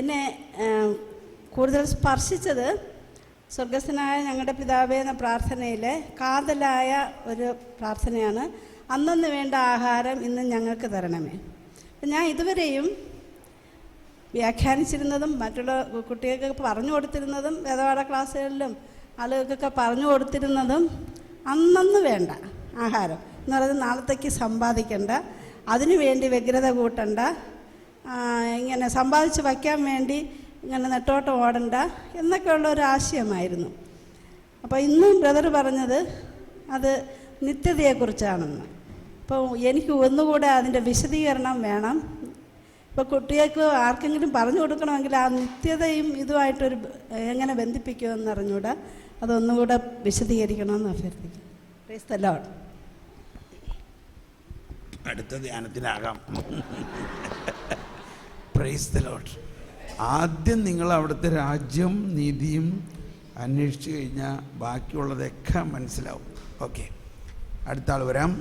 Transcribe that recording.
എന്നെ കൂടുതൽ സ്പർശിച്ചത് സ്വർഗസ്ഥനായ ഞങ്ങളുടെ പിതാവേ എന്ന പ്രാർത്ഥനയിലെ കാതലായ ഒരു പ്രാർത്ഥനയാണ്. അന്നന്ന് വേണ്ട ആഹാരം ഇന്ന് ഞങ്ങൾക്ക് തരണമേ. ഞാൻ ഇതുവരെയും വ്യാഖ്യാനിച്ചിരുന്നതും മറ്റുള്ള കുട്ടികൾക്കൊക്കെ പറഞ്ഞു കൊടുത്തിരുന്നതും വേദപാഠ ക്ലാസ്സുകളിലും ആളുകൾക്കൊക്കെ പറഞ്ഞു കൊടുത്തിരുന്നതും അന്നന്ന് വേണ്ട ആഹാരം എന്ന് പറയുന്നത് നാളത്തേക്ക് സമ്പാദിക്കേണ്ട, അതിനു വേണ്ടി വ്യഗ്രത കൂട്ടണ്ട, ഇങ്ങനെ സമ്പാദിച്ച് വയ്ക്കാൻ വേണ്ടി ഇങ്ങനെ നെട്ടോട്ടം ഓടണ്ട എന്നൊക്കെയുള്ള ഒരു ആശയമായിരുന്നു. അപ്പോൾ ഇന്നും ബ്രദർ പറഞ്ഞത് അത് നിത്യതയെക്കുറിച്ചാണെന്ന്. അപ്പോൾ എനിക്ക് ഒന്നുകൂടെ അതിൻ്റെ വിശദീകരണം വേണം. ഇപ്പോൾ കുട്ടികൾക്ക് ആർക്കെങ്കിലും പറഞ്ഞു കൊടുക്കണമെങ്കിൽ ആ നിത്യതയും ഇതുമായിട്ടൊരു എങ്ങനെ ബന്ധിപ്പിക്കുമെന്ന് അറിഞ്ഞൂടാ. അതൊന്നുകൂടെ വിശദീകരിക്കണമെന്ന് അഭ്യർത്ഥിക്കും. Praise the Lord. അടുത്ത ധ്യാനത്തിനാകാം. Praise the Lord. ആദ്യം നിങ്ങൾ അവിടുത്തെ രാജ്യം നീതിയും അന്വേഷിച്ചു കഴിഞ്ഞാൽ ബാക്കിയുള്ളതൊക്കെ മനസ്സിലാവും. ഓക്കെ, അടുത്ത ആൾ വരാം.